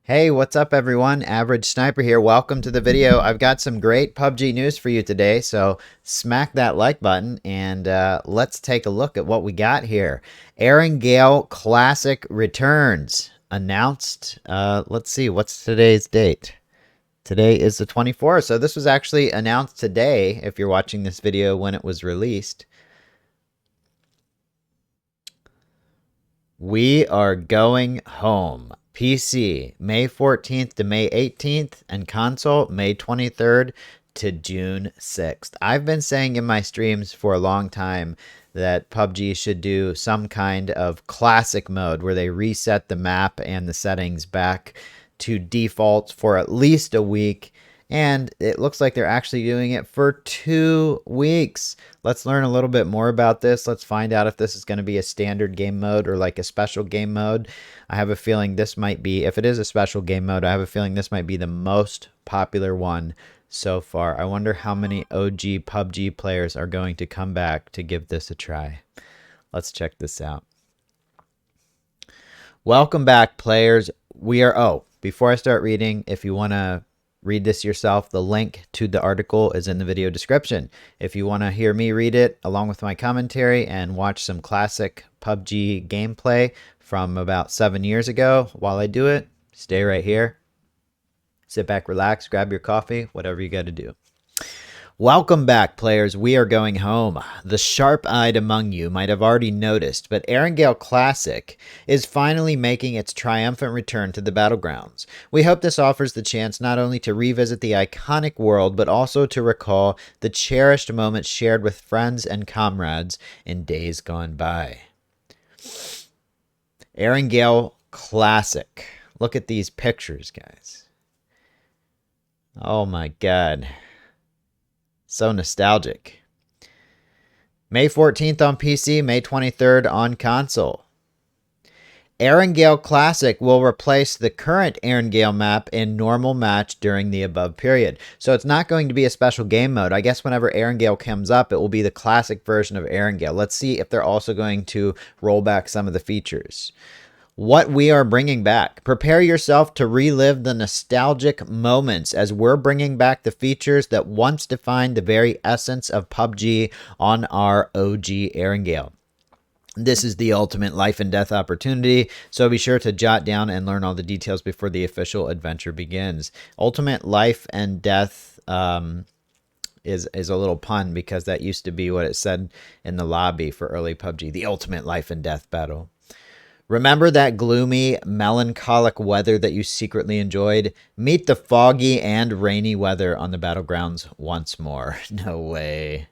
Hey, what's up everyone? Average Sniper here. Welcome to the video. I've got some great PUBG news for you today, so smack that like button and let's take a look at what we got here. Erangel Classic returns. Announced, let's see, what's today's date? Today is the 24th, so this was actually announced today if you're watching this video when it was released. We are going home. PC, May 14th to May 18th, and console, May 23rd to June 6th. I've been saying in my streams for a long time that PUBG should do some kind of classic mode where they reset the map and the settings back to default for at least a week. And it looks like they're actually doing it for 2 weeks. Let's learn a little bit more about this. Let's find out if this is going to be a standard game mode or like a special game mode. I have a feeling this might be, if it is a special game mode, I have a feeling this might be the most popular one so far. I wonder how many OG PUBG players are going to come back to give this a try. Let's check this out. Welcome back, players. Before I start reading, if you want to read this yourself, the link to the article is in the video description. If you want to hear me read it along with my commentary and watch some classic PUBG gameplay from about 7 years ago while I do it, stay right here. Sit back, relax, grab your coffee, whatever you got to do. Welcome back, players. We are going home. The sharp-eyed among you might have already noticed, but Erangel Classic is finally making its triumphant return to the battlegrounds. We hope this offers the chance not only to revisit the iconic world, but also to recall the cherished moments shared with friends and comrades in days gone by. Erangel Classic. Look at these pictures, guys. Oh my God. So nostalgic. May 14th on PC, May 23rd on console. Erangel Classic will replace the current Erangel map in normal match during the above period. So it's not going to be a special game mode. I guess whenever Erangel comes up, it will be the classic version of Erangel. Let's see if they're also going to roll back some of the features. What we are bringing back. Prepare yourself to relive the nostalgic moments as we're bringing back the features that once defined the very essence of PUBG on our OG Erangel. This is the ultimate life and death opportunity, so be sure to jot down and learn all the details before the official adventure begins. Ultimate life and death is a little pun because that used to be what it said in the lobby for early PUBG, the ultimate life and death battle. Remember that gloomy, melancholic weather that you secretly enjoyed? Meet the foggy and rainy weather on the battlegrounds once more. No way.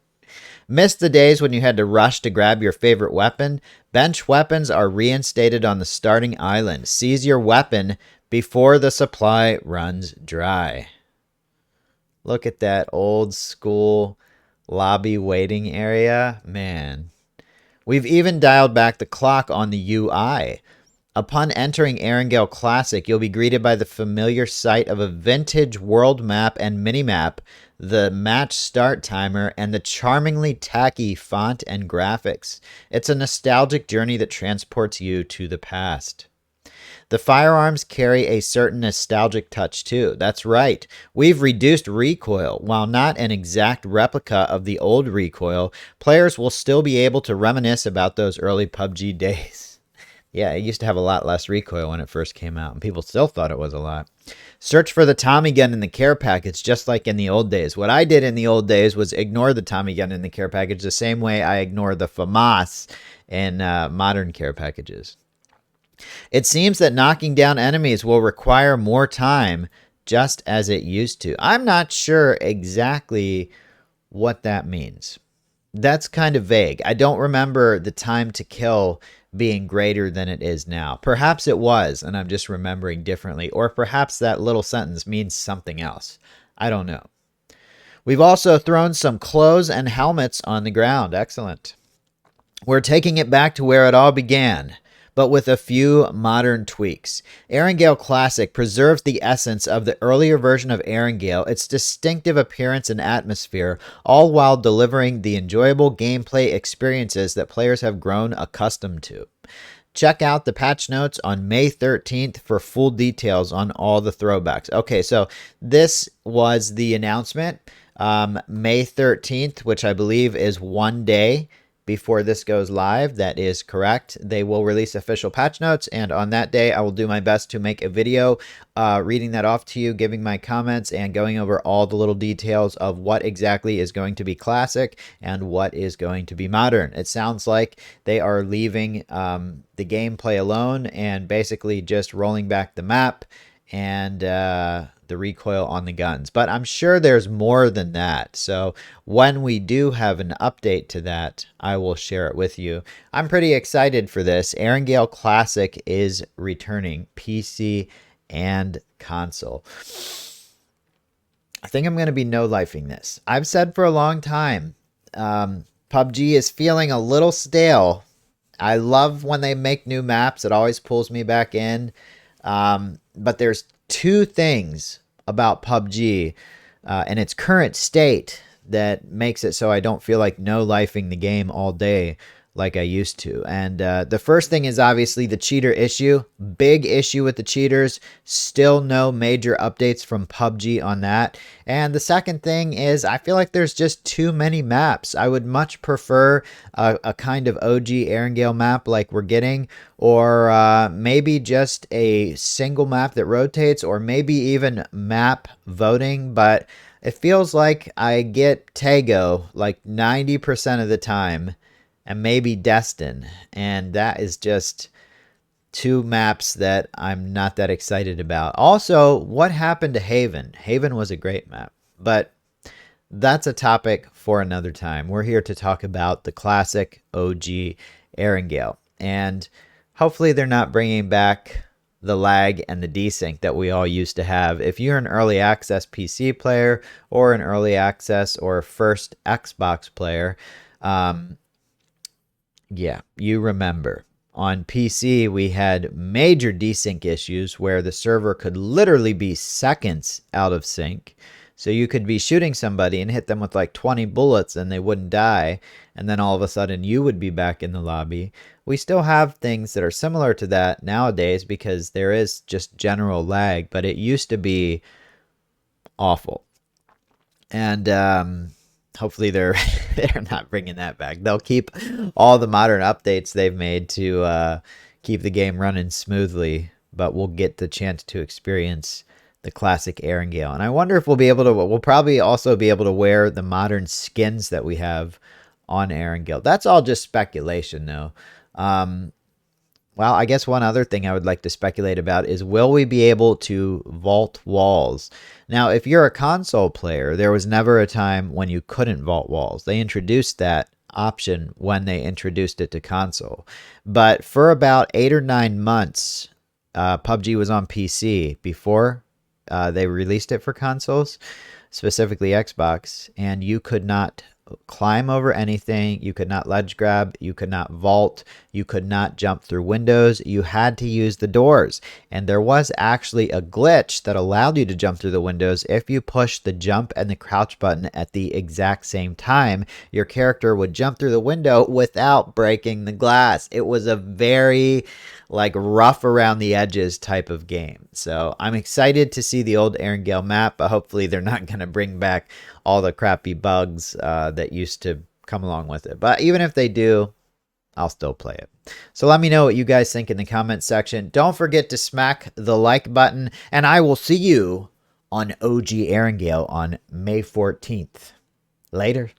Miss the days when you had to rush to grab your favorite weapon? Bench weapons are reinstated on the starting island. Seize your weapon before the supply runs dry. Look at that old school lobby waiting area. Man. We've even dialed back the clock on the UI. Upon entering Erangel Classic, you'll be greeted by the familiar sight of a vintage world map and minimap, the match start timer, and the charmingly tacky font and graphics. It's a nostalgic journey that transports you to the past. The firearms carry a certain nostalgic touch too. That's right. We've reduced recoil. While not an exact replica of the old recoil, players will still be able to reminisce about those early PUBG days. Yeah, it used to have a lot less recoil when it first came out, and people still thought it was a lot. Search for the Tommy gun in the care package, just like in the old days. What I did in the old days was ignore the Tommy gun in the care package the same way I ignore the FAMAS in modern care packages. It seems that knocking down enemies will require more time, just as it used to. I'm not sure exactly what that means. That's kind of vague. I don't remember the time to kill being greater than it is now. Perhaps it was, and I'm just remembering differently. Or perhaps that little sentence means something else. I don't know. We've also thrown some clothes and helmets on the ground. Excellent. We're taking it back to where it all began, but with a few modern tweaks. Erangel Classic preserves the essence of the earlier version of Erangel, its distinctive appearance and atmosphere, all while delivering the enjoyable gameplay experiences that players have grown accustomed to. Check out the patch notes on May 13th for full details on all the throwbacks. Okay, so this was the announcement. May 13th, which I believe is one day before this goes live. That is correct. They will release official patch notes, and on that day, I will do my best to make a video reading that off to you, giving my comments, and going over all the little details of what exactly is going to be classic and what is going to be modern. It sounds like they are leaving the gameplay alone and basically just rolling back the map and the recoil on the guns. But I'm sure there's more than that. So when we do have an update to that, I will share it with you. I'm pretty excited for this. Erangel Classic is returning, PC and console. I think I'm going to be no-lifing this. I've said for a long time, PUBG is feeling a little stale. I love when they make new maps. It always pulls me back in. But there's two things about PUBG and its current state that makes it so I don't feel like no-lifing the game all day like I used to. And the first thing is obviously the cheater issue. Big issue with the cheaters. Still no major updates from PUBG on that. And the second thing is I feel like there's just too many maps. I would much prefer a kind of OG Erangel map like we're getting, or maybe just a single map that rotates, or maybe even map voting. But it feels like I get Tago like 90% of the time, and maybe Destin, and that is just two maps that I'm not that excited about. Also, what happened to Haven? Haven was a great map, but that's a topic for another time. We're here to talk about the classic OG Erangel, and hopefully they're not bringing back the lag and the desync that we all used to have. If you're an early access PC player or an early access or first Xbox player, yeah, you remember. On PC, we had major desync issues where the server could literally be seconds out of sync. So you could be shooting somebody and hit them with like 20 bullets and they wouldn't die. And then all of a sudden you would be back in the lobby. We still have things that are similar to that nowadays because there is just general lag. But it used to be awful. And hopefully they're not bringing that back. They'll keep all the modern updates they've made to keep the game running smoothly, but we'll get the chance to experience the classic Erangel. And I wonder if we'll probably also be able to wear the modern skins that we have on Erangel. That's all just speculation though. Well, I guess one other thing I would like to speculate about is, will we be able to vault walls? Now, if you're a console player, there was never a time when you couldn't vault walls. They introduced that option when they introduced it to console. But for about 8 or 9 months, PUBG was on PC before they released it for consoles, specifically Xbox, and you could not climb over anything, you could not ledge grab, you could not vault, you could not jump through windows, you had to use the doors. And there was actually a glitch that allowed you to jump through the windows. If you pushed the jump and the crouch button at the exact same time, your character would jump through the window without breaking the glass. It was a very like rough around the edges type of game. So I'm excited to see the old Erangel map, but hopefully they're not going to bring back all the crappy bugs that used to come along with it. But even if they do, I'll still play it. So let me know what you guys think in the comments section. Don't forget to smack the like button, and I will see you on OG Erangel on May 14th. Later.